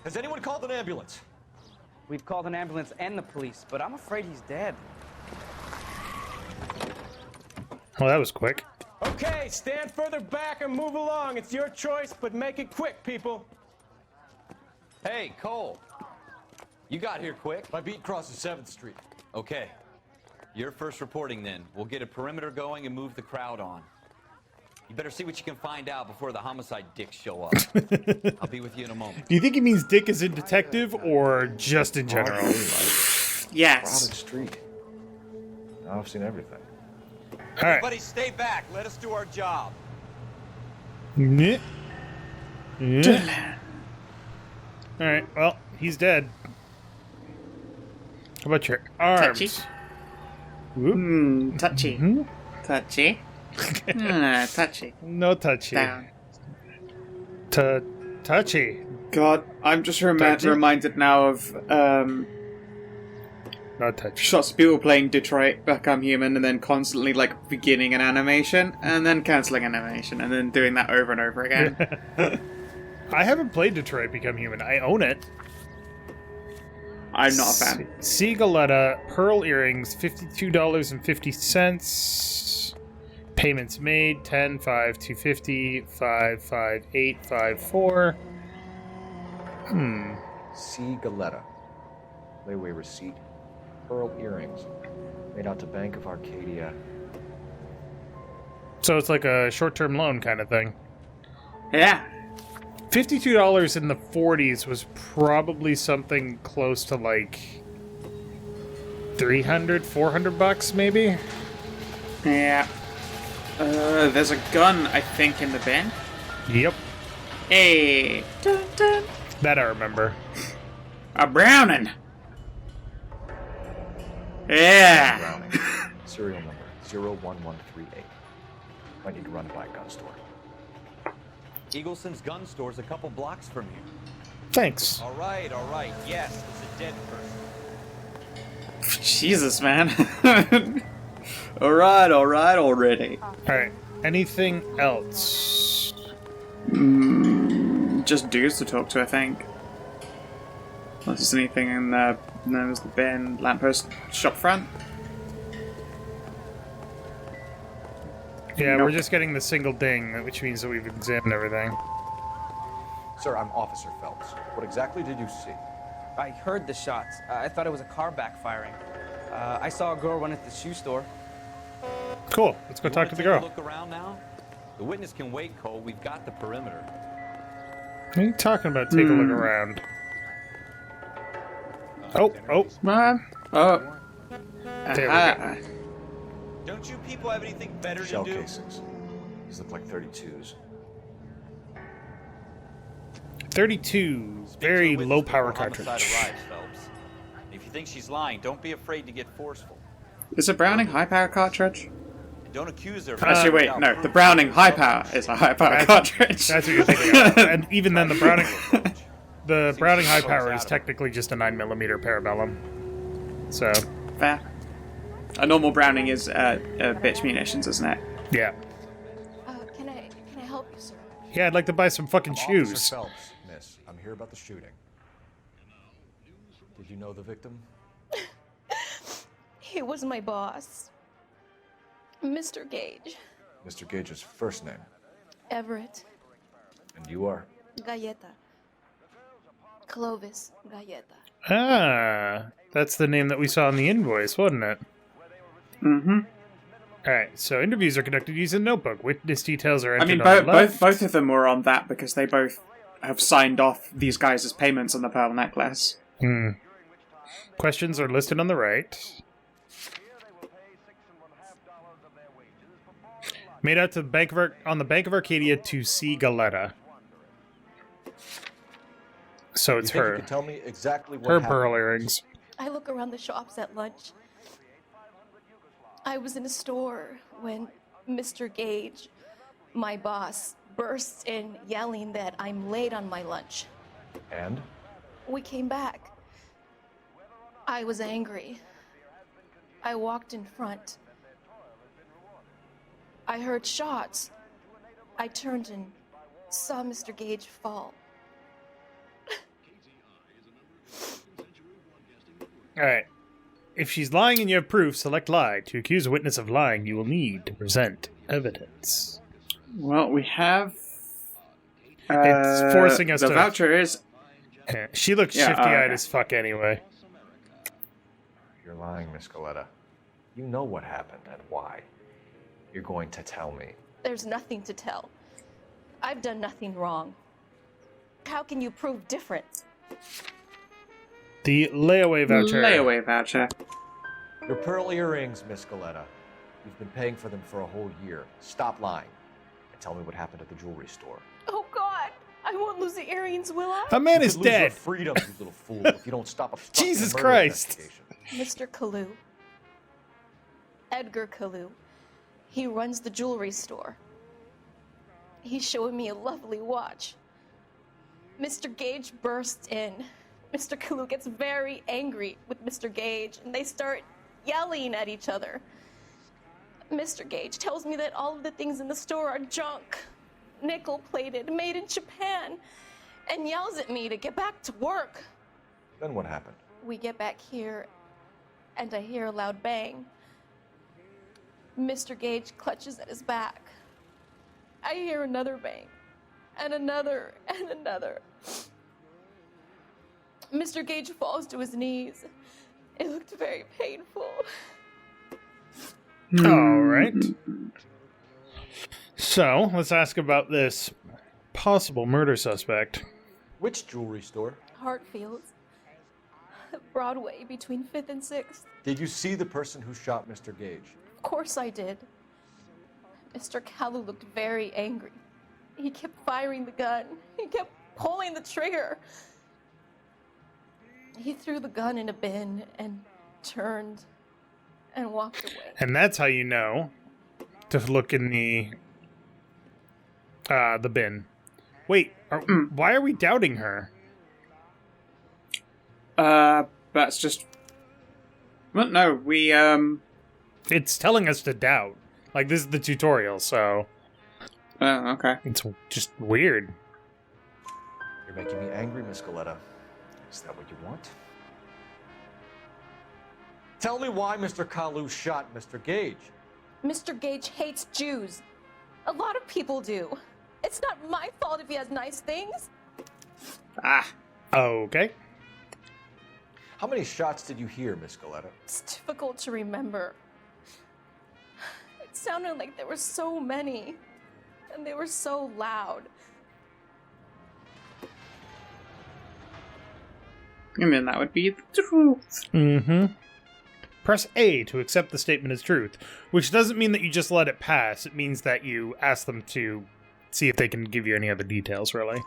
Speaker 14: Has anyone called an ambulance?
Speaker 15: We've called an ambulance and the police, but I'm afraid he's dead.
Speaker 1: Well, that was quick.
Speaker 16: Okay, stand further back and move along. It's your choice, but make it quick, people.
Speaker 5: Hey, Cole. You got here quick.
Speaker 14: My beat crosses 7th Street.
Speaker 5: Okay. You're first reporting then. We'll get a perimeter going and move the crowd on. You better see what you can find out before the homicide dicks show up. I'll be with you in a moment.
Speaker 1: Do you think he means dick as in detective or just in general?
Speaker 2: Yes.
Speaker 6: Crowded street. Now I've seen everything.
Speaker 1: All right.
Speaker 14: Everybody stay back. Let us do our job.
Speaker 1: Yeah. Yeah. All right. Well, he's dead. How about your arms?
Speaker 2: Touchy. Touchy. Touchy. Touchy.
Speaker 1: No touchy.
Speaker 2: Down.
Speaker 1: Touchy.
Speaker 2: God, I'm just reminded now of
Speaker 1: No touchy.
Speaker 2: shots of people playing Detroit Become Human and then constantly like beginning an animation and then cancelling an animation and then doing that over and over again.
Speaker 1: I haven't played Detroit Become Human. I own it.
Speaker 2: I'm not a fan.
Speaker 1: Seagaletta, pearl earrings, $52.50. Payments made, 10, 5, 250, 5, 5, 8, 5, 4.
Speaker 6: C. Galetta. Layaway receipt. Pearl earrings. Made out to Bank of Arcadia.
Speaker 1: So it's like a short-term loan kind of thing.
Speaker 2: Yeah.
Speaker 1: $52 in the 40s was probably something close to like $300, $400 maybe?
Speaker 2: Yeah. There's a gun, I think, in the bin.
Speaker 1: Yep.
Speaker 2: Hey. Dun, dun.
Speaker 1: That I remember.
Speaker 2: A Browning. Yeah.
Speaker 6: Browning. Serial number 01138. Might need to run by a gun store.
Speaker 17: Eagleson's gun store's a couple blocks from here.
Speaker 1: Thanks.
Speaker 17: All right. Yes, it's a dead person.
Speaker 2: Jesus, man. Alright already.
Speaker 1: Alright, anything else?
Speaker 2: Just dudes to talk to, I think. Unless there's anything in the bin, lamppost, shop front.
Speaker 1: Yeah,
Speaker 2: Nope.
Speaker 1: we're just getting the single ding, which means that we've examined everything.
Speaker 6: Sir, I'm Officer Phelps. What exactly did you see?
Speaker 15: I heard the shots. I thought it was a car backfiring. I saw a girl run at the shoe store.
Speaker 1: Cool. Let's go talk to the girl.
Speaker 17: Look around now. The witness can wait, Cole. We've got the perimeter.
Speaker 1: What are you talking about? Take a look around. Oh. There we go.
Speaker 17: Don't you people have anything better
Speaker 6: Shell
Speaker 17: to do?
Speaker 6: casings. These look like 32s.
Speaker 1: 32. Very low power cartridge.
Speaker 17: Arrives, Phelps. If you think she's lying, don't be afraid to get forceful.
Speaker 2: Is a Browning high power cartridge?
Speaker 17: And don't accuse her.
Speaker 2: Actually, wait, no. The Browning high power is a high power cartridge.
Speaker 1: That's what you're thinking of. And even then, the Browning high power is technically just a 9mm parabellum. So
Speaker 2: fair. A normal Browning is bitch munitions, isn't it?
Speaker 1: Yeah.
Speaker 18: Can I help you, sir?
Speaker 1: Yeah, I'd like to buy some fucking
Speaker 6: I'm
Speaker 1: shoes.
Speaker 6: Officer Phelps, miss. I'm here about the shooting. Did you know the victim?
Speaker 18: He was my boss, Mr. Gage.
Speaker 6: Mr. Gage's first name.
Speaker 18: Everett.
Speaker 6: And you are?
Speaker 18: Galleta. Clovis Galleta.
Speaker 1: Ah, that's the name that we saw on the invoice, wasn't it?
Speaker 2: Mm-hmm.
Speaker 1: Alright, so interviews are conducted using a notebook. Witness details are
Speaker 2: I
Speaker 1: entered
Speaker 2: mean,
Speaker 1: on the left.
Speaker 2: both of them were on that because they both have signed off these guys' payments on the pearl necklace.
Speaker 1: Questions are listed on the right. Made out to the Bank of Arcadia to see Galleta. So it's
Speaker 6: you think
Speaker 1: her.
Speaker 6: You can tell me exactly what
Speaker 1: Her
Speaker 6: happened?
Speaker 1: pearl earrings.
Speaker 18: I look around the shops at lunch. I was in a store when Mr. Gage, my boss, bursts in yelling that I'm late on my lunch.
Speaker 6: And?
Speaker 18: We came back. I was angry. I walked in front. I heard shots. I turned and saw Mr. Gage fall.
Speaker 1: Alright. If she's lying and you have proof, select lie. To accuse a witness of lying, you will need to present evidence.
Speaker 2: Well, we have...
Speaker 1: it's forcing us
Speaker 2: the
Speaker 1: to...
Speaker 2: The voucher is...
Speaker 1: Yeah, she looks shifty-eyed as fuck anyway.
Speaker 6: You're lying, Miss Galleta. You know what happened and why. You're going to tell me.
Speaker 18: There's nothing to tell. I've done nothing wrong. How can you prove different?
Speaker 1: The layaway voucher.
Speaker 2: Layaway voucher.
Speaker 6: Your pearl earrings, Miss Galleta. You've been paying for them for a whole year. Stop lying. And tell me what happened at the jewelry store.
Speaker 18: Oh, God! I won't lose the earrings, will I?
Speaker 1: A man
Speaker 6: You
Speaker 1: is
Speaker 6: could lose your
Speaker 1: dead.
Speaker 6: freedom, you little fool, if you don't stop obstructing
Speaker 1: Jesus
Speaker 6: the murder
Speaker 1: Christ.
Speaker 6: investigation.
Speaker 18: Mr. Kalu. Edgar Kalu. He runs the jewelry store. He's showing me a lovely watch. Mr. Gage bursts in. Mr. Kalu gets very angry with Mr. Gage, and they start yelling at each other. Mr. Gage tells me that all of the things in the store are junk, nickel-plated, made in Japan, and yells at me to get back to work.
Speaker 6: Then what happened?
Speaker 18: We get back here, and I hear a loud bang. Mr. Gage clutches at his back. I hear another bang, and another, and another. Mr. Gage falls to his knees. It looked very painful.
Speaker 1: All right. So, let's ask about this possible murder suspect.
Speaker 6: Which jewelry store?
Speaker 18: Hartfield's. Broadway, between 5th and 6th.
Speaker 6: Did you see the person who shot Mr. Gage?
Speaker 18: Of course I did. Mr. Kalu looked very angry. He kept firing the gun. He kept pulling the trigger. He threw the gun in a bin and turned and walked away.
Speaker 1: And that's how you know to look in the The bin. Wait, why are we doubting her?
Speaker 2: That's just... Well, no, we,
Speaker 1: It's telling us to doubt. Like, this is the tutorial, so...
Speaker 2: Oh, okay.
Speaker 1: It's just weird.
Speaker 6: You're making me angry, Miss Galetta. Is that what you want? Tell me why Mr. Kalu shot Mr. Gage.
Speaker 18: Mr. Gage hates Jews. A lot of people do. It's not my fault if he has nice things.
Speaker 2: Ah.
Speaker 1: Okay.
Speaker 6: How many shots did you hear, Miss Galetta?
Speaker 18: It's difficult to remember. It sounded like there were so many. And they were so loud.
Speaker 2: I mean, that would be the truth.
Speaker 1: Mm-hmm. Press A to accept the statement as truth, which doesn't mean that you just let it pass. It means that you ask them to see if they can give you any other details, really.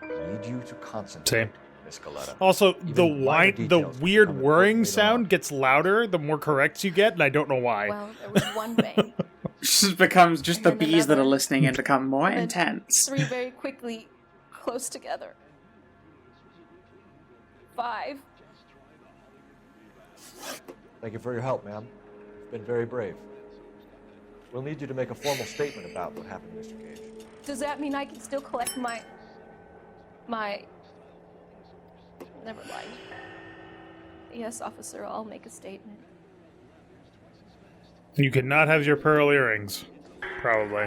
Speaker 6: I need you to concentrate, Miss Galetta.
Speaker 1: Also,
Speaker 6: Even
Speaker 1: the weird whirring sound gets louder the more corrects you get, and I don't know why.
Speaker 18: Well, there was one bang.
Speaker 2: Just becomes just the
Speaker 18: And then
Speaker 2: bees that are
Speaker 18: another.
Speaker 2: listening and become more
Speaker 18: And then
Speaker 2: intense.
Speaker 18: 3 very quickly, close together. 5.
Speaker 6: Thank you for your help, ma'am. You've been very brave. We'll need you to make a formal statement about what happened to Mr. Gage.
Speaker 18: Does that mean I can still collect my... Never mind. Yes, officer, I'll make a statement.
Speaker 1: You could not have your pearl earrings. Probably.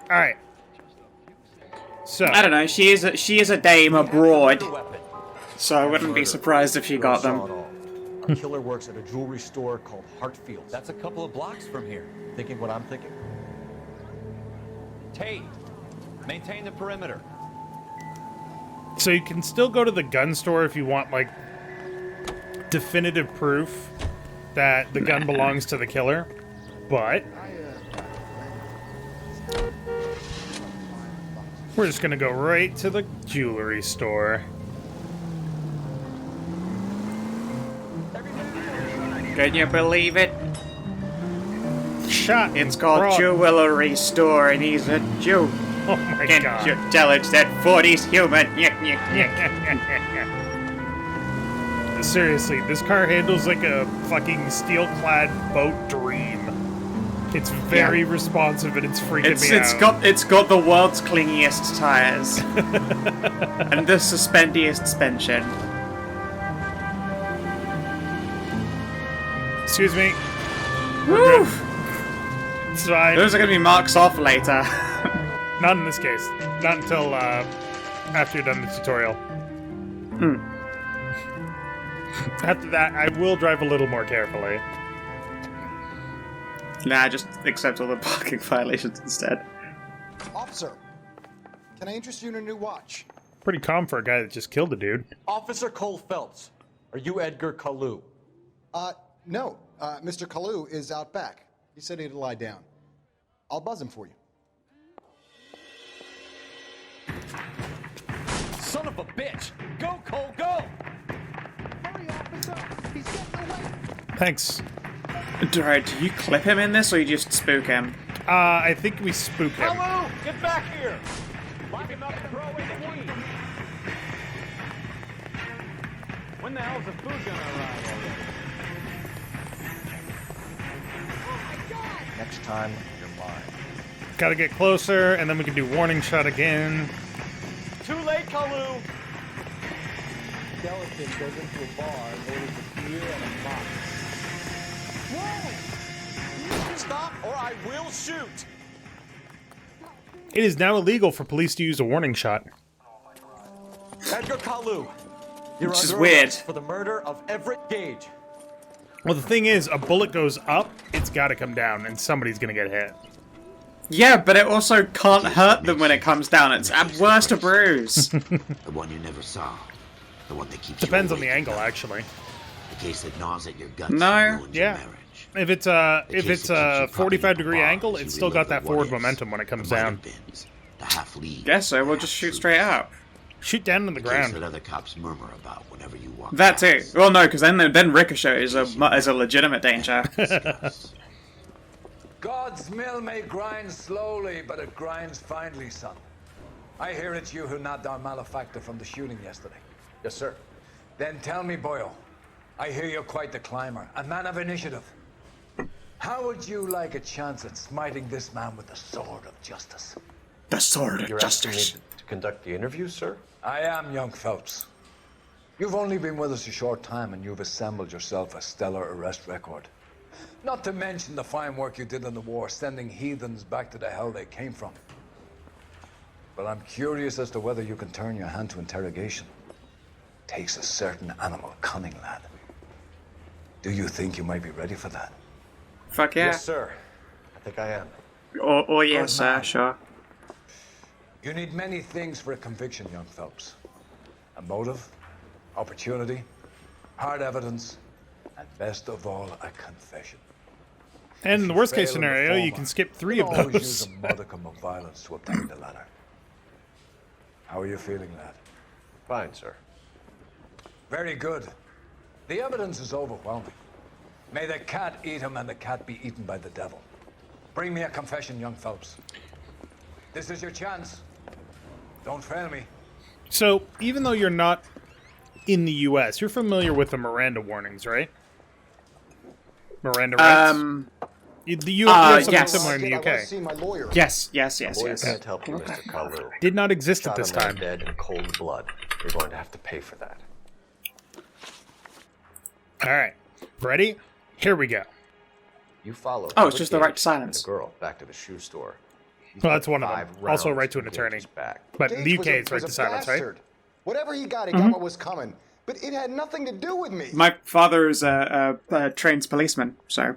Speaker 1: Alright. So...
Speaker 2: I don't know, she is a dame abroad. So I wouldn't be surprised if she got them.
Speaker 6: Our killer works at a jewelry store called Hartfield.
Speaker 17: That's a couple of blocks from here.
Speaker 6: Thinking what I'm thinking?
Speaker 17: Tate, maintain the perimeter.
Speaker 1: So you can still go to the gun store if you want, like, definitive proof that the gun belongs to the killer, but we're just gonna go right to the jewelry store.
Speaker 2: Can you believe it?
Speaker 1: Shot.
Speaker 2: It's called Jewelry Store, and he's a Jew.
Speaker 1: Oh my
Speaker 2: Can't
Speaker 1: god.
Speaker 2: you tell it's that 40s human?
Speaker 1: Seriously, this car handles like a fucking steel-clad boat dream. It's very responsive and it's freaking me out.
Speaker 2: It's got the world's clingiest tires. And the suspendiest suspension.
Speaker 1: Excuse me.
Speaker 2: Woo!
Speaker 1: It's fine.
Speaker 2: Those are gonna be marks off later.
Speaker 1: Not in this case. Not until after you're done the tutorial. After that, I will drive a little more carefully.
Speaker 2: Nah, just accept all the parking violations instead.
Speaker 19: Officer, can I interest you in a new watch?
Speaker 1: Pretty calm for a guy that just killed a dude.
Speaker 6: Officer Cole Phelps, are you Edgar Kalu?
Speaker 19: No. Mr. Kalu is out back. He said he'd lie down. I'll buzz him for you.
Speaker 17: Son of a bitch! Go, Cole, go!
Speaker 19: Hurry, officer! He's getting away!
Speaker 1: Thanks.
Speaker 2: Alright, do you clip him in this or you just spook him?
Speaker 1: I think we spook him.
Speaker 17: Hello! Get back here! Lock him up and throw away the key! When the hell's the food gonna arrive already?
Speaker 6: Next time, you're mine.
Speaker 1: Gotta get closer, and then we can do warning shot again.
Speaker 17: Too late, Kalu!
Speaker 16: Skeleton goes into a bar and orders a beer and a box.
Speaker 14: Whoa! Stop or I will shoot!
Speaker 1: It is now illegal for police to use a warning shot.
Speaker 6: Edgar Kalu, you're
Speaker 2: Which is
Speaker 6: under
Speaker 2: weird.
Speaker 6: arrest for the murder of Everett Gage.
Speaker 1: Well, the thing is, a bullet goes up, it's gotta come down, and somebody's gonna get hit.
Speaker 2: Yeah, but it also can't hurt them when it comes down. It's at worst a bruise.
Speaker 3: The one you never saw. The one that keeps
Speaker 1: Depends
Speaker 3: you
Speaker 1: on the angle, actually.
Speaker 3: The case that gnaws at your guts.
Speaker 2: No.
Speaker 1: Yeah. If it's a 45-degree angle, it's still got that forward momentum when it comes down.
Speaker 3: The half lead.
Speaker 2: Guess so. We'll just shoot straight up.
Speaker 1: Shoot down on the
Speaker 3: Case
Speaker 1: ground.
Speaker 3: that other cops murmur about whenever you walk.
Speaker 2: That too. Well, no, because then Ricochet is a legitimate danger.
Speaker 8: God
Speaker 20: God's mill may grind slowly, but it grinds finely, son. I hear it's you who nabbed our malefactor from the shooting yesterday.
Speaker 6: Yes, sir.
Speaker 20: Then tell me, Boyle, I hear you're quite the climber, a man of initiative. How would you like a chance at smiting this man with the sword of justice?
Speaker 2: The sword of
Speaker 6: You're
Speaker 2: justice.
Speaker 6: asking me to conduct the interview, sir?
Speaker 20: I am, young Phelps. You've only been with us a short time and you've assembled yourself a stellar arrest record. Not to mention the fine work you did in the war, sending heathens back to the hell they came from. But I'm curious as to whether you can turn your hand to interrogation. Takes a certain animal cunning, lad. Do you think you might be ready for that?
Speaker 2: Fuck yeah.
Speaker 6: Yes, sir. I think I am.
Speaker 2: Or yes, sir, sure.
Speaker 20: You need many things for a conviction, young Phelps. A motive, opportunity, hard evidence, and best of all, a confession.
Speaker 1: And in the worst case scenario, you can skip 3 of
Speaker 20: Always use
Speaker 1: those.
Speaker 20: a modicum of violence to obtain the latter. How are you feeling, lad?
Speaker 6: Fine, sir.
Speaker 20: Very good. The evidence is overwhelming. May the cat eat him and the cat be eaten by the devil. Bring me a confession, young Phelps. This is your chance. Don't fail me.
Speaker 1: So, even though you're not in the U.S., you're familiar with the Miranda warnings, right? Miranda rights? You have something
Speaker 2: yes.
Speaker 1: similar in the UK.
Speaker 2: Yes.
Speaker 6: Lawyer can't help you, Mr. Kalu.
Speaker 1: Did not exist at
Speaker 6: Shot
Speaker 1: this
Speaker 6: a man
Speaker 1: time.
Speaker 6: dead in cold blood. You're going to have to pay for that.
Speaker 1: All right. Ready? Here we go.
Speaker 6: You follow.
Speaker 2: Oh, it's just the right to
Speaker 6: and
Speaker 2: silence.
Speaker 6: the girl back to the shoe store.
Speaker 1: Well, that's one of them.
Speaker 6: 5
Speaker 1: Also,
Speaker 6: rounds
Speaker 1: right to an
Speaker 6: in
Speaker 1: attorney.
Speaker 6: Gage's back.
Speaker 1: But in the
Speaker 19: Gage
Speaker 1: UK,
Speaker 19: was a-
Speaker 1: it's right
Speaker 19: was
Speaker 1: to
Speaker 19: a
Speaker 1: silence, right?
Speaker 19: bastard. Whatever he got got what was coming. But it had nothing to do with me.
Speaker 2: My father is a trained policeman, so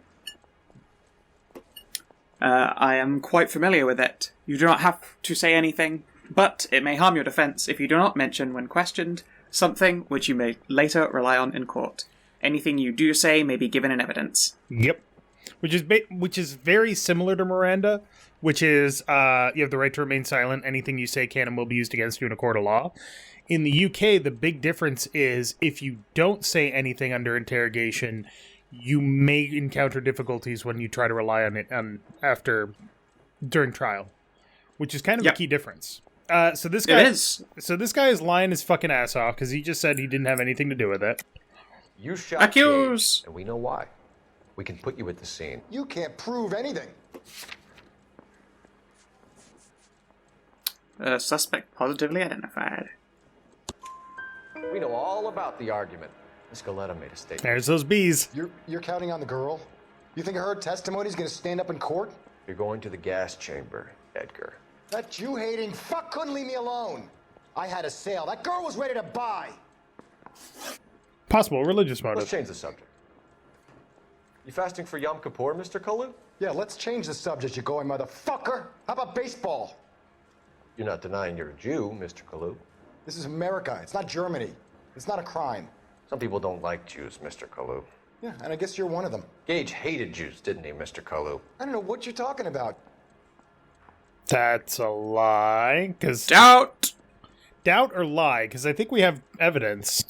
Speaker 2: I am quite familiar with it. You do not have to say anything, but it may harm your defense if you do not mention when questioned something which you may later rely on in court. Anything you do say may be given in evidence.
Speaker 1: Yep. Which is very similar to Miranda, which is you have the right to remain silent. Anything you say can and will be used against you in a court of law. In the UK, the big difference is if you don't say anything under interrogation, you may encounter difficulties when you try to rely on it during trial, which is kind of a key difference. So this guy is lying his fucking ass off because he just said he didn't have anything to do with it.
Speaker 6: You shot Gage, and we know why. We can put you at the scene.
Speaker 19: You can't prove anything.
Speaker 2: Suspect positively identified.
Speaker 6: We know all about the argument. Miss Galetta made a statement.
Speaker 1: There's those bees.
Speaker 19: You're counting on the girl? You think her testimony's gonna stand up in court?
Speaker 6: You're going to the gas chamber, Edgar.
Speaker 19: That Jew-hating fuck couldn't leave me alone. I had a sale. That girl was ready to buy.
Speaker 1: Possible religious motive.
Speaker 6: Let's change the subject. You fasting for Yom Kippur, Mr. Kalu?
Speaker 19: Yeah, let's change the subject, you going motherfucker. How about baseball?
Speaker 6: You're not denying you're a Jew, Mr. Kalu.
Speaker 19: This is America. It's not Germany. It's not a crime.
Speaker 6: Some people don't like Jews, Mr. Kalu.
Speaker 19: Yeah, and I guess you're one of them.
Speaker 6: Gage hated Jews, didn't he, Mr. Kalu?
Speaker 19: I don't know what you're talking about.
Speaker 1: That's a lie.
Speaker 2: Doubt
Speaker 1: or lie? Because I think we have evidence.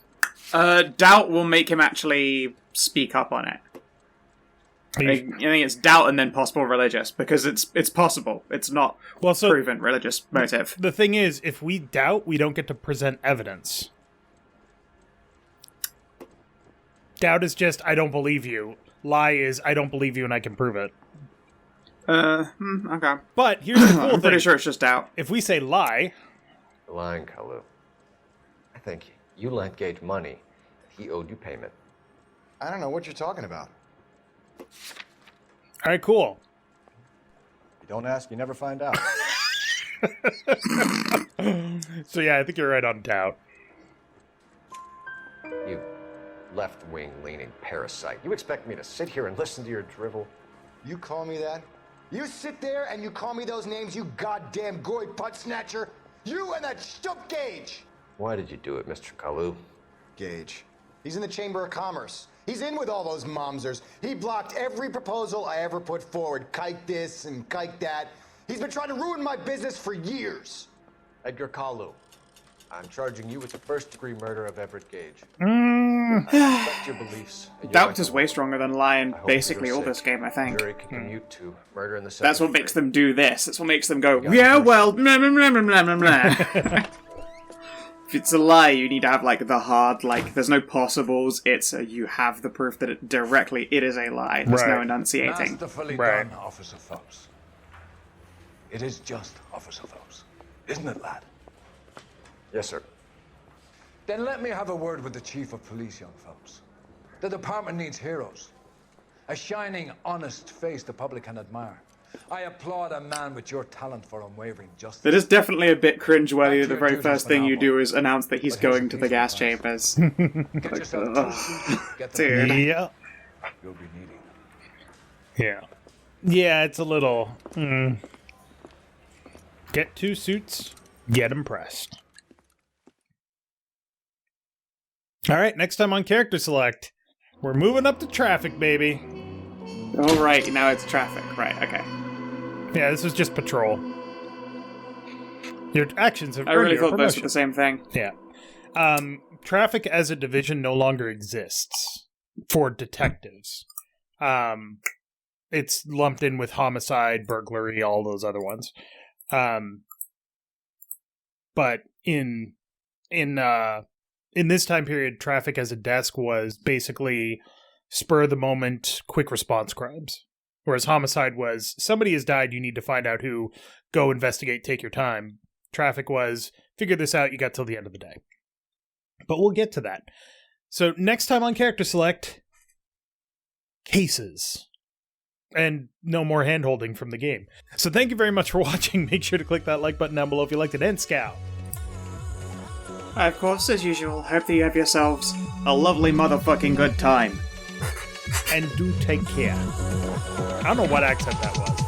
Speaker 2: Doubt will make him actually speak up on it. I think it's doubt and then possible religious, because it's possible. It's not proven religious motive.
Speaker 1: The thing is, if we doubt, we don't get to present evidence. Doubt is just, I don't believe you. Lie is, I don't believe you and I can prove it.
Speaker 2: Okay.
Speaker 1: But here's the cool thing.
Speaker 2: I'm pretty sure it's just doubt.
Speaker 1: If we say lie...
Speaker 6: You're lying, Kalu. I think you lent Gage money. He owed you payment.
Speaker 19: I don't know what you're talking about.
Speaker 1: All right, cool.
Speaker 6: You don't ask, you never find out.
Speaker 1: So yeah, I think you're right on doubt.
Speaker 6: You left-wing leaning parasite. You expect me to sit here and listen to your drivel?
Speaker 19: You call me that? You sit there and you call me those names, you goddamn goy butt snatcher? You and that stup Gage!
Speaker 6: Why did you do it, Mr. Kalu?
Speaker 19: Gage. He's in the Chamber of Commerce. He's in with all those momsers. He blocked every proposal I ever put forward. Kike this and kike that. He's been trying to ruin my business for years.
Speaker 6: Edgar Kalu, I'm charging you with the first-degree murder of Everett Gage.
Speaker 1: Mm.
Speaker 6: I expect your beliefs. and your
Speaker 2: Doubt
Speaker 6: right
Speaker 2: is
Speaker 6: to
Speaker 2: way
Speaker 6: live.
Speaker 2: stronger than lie in
Speaker 6: I hope
Speaker 2: basically
Speaker 6: for your
Speaker 2: all this
Speaker 6: sake,
Speaker 2: game, I think.
Speaker 6: Jury can commute to murder in the
Speaker 2: That's what
Speaker 6: second
Speaker 2: makes
Speaker 6: degree.
Speaker 2: them do this. That's what makes them go,
Speaker 6: got
Speaker 2: yeah,
Speaker 6: mercy.
Speaker 2: well, blah, blah, blah, blah, blah, blah. If it's a lie, you need to have, like, the hard, like, there's no possibles. It's you have the proof that it is a lie. There's no enunciating.
Speaker 20: Masterfully done, Officer Phelps. It is just Officer Phelps. Isn't it, lad?
Speaker 6: Yes, sir.
Speaker 20: Then let me have a word with the Chief of Police, young Phelps. The department needs heroes. A shining, honest face the public can admire. I applaud a man with your talent for unwavering justice.
Speaker 2: It is definitely a bit cringeworthy that the very first thing you do is announce that he's going to the gas chambers. Like, dude.
Speaker 1: Yeah.
Speaker 20: You'll be needing.
Speaker 1: Yeah. Yeah, it's a little... Get 2 suits, get impressed. Alright, next time on Character Select, we're moving up to traffic, baby.
Speaker 2: Oh, right, now it's traffic. Right, okay.
Speaker 1: Yeah, this is just patrol. Your actions have
Speaker 2: I
Speaker 1: earned
Speaker 2: really
Speaker 1: you a
Speaker 2: thought those
Speaker 1: promotion.
Speaker 2: were the same thing.
Speaker 1: Yeah. Traffic as a division no longer exists for detectives. It's lumped in with homicide, burglary, all those other ones. But in this time period, traffic as a desk was basically spur of the moment, quick response crimes. Whereas homicide was somebody has died, you need to find out who, go investigate, take your time. Traffic was figure this out, you got till the end of the day. But we'll get to that. So next time on Character Select, cases. And no more hand-holding from the game. So thank you very much for watching. Make sure to click that like button down below if you liked it. And Scout.
Speaker 2: Of course, as usual, hope that you have yourselves a lovely motherfucking good time.
Speaker 1: And do take care. I don't know what accent that was.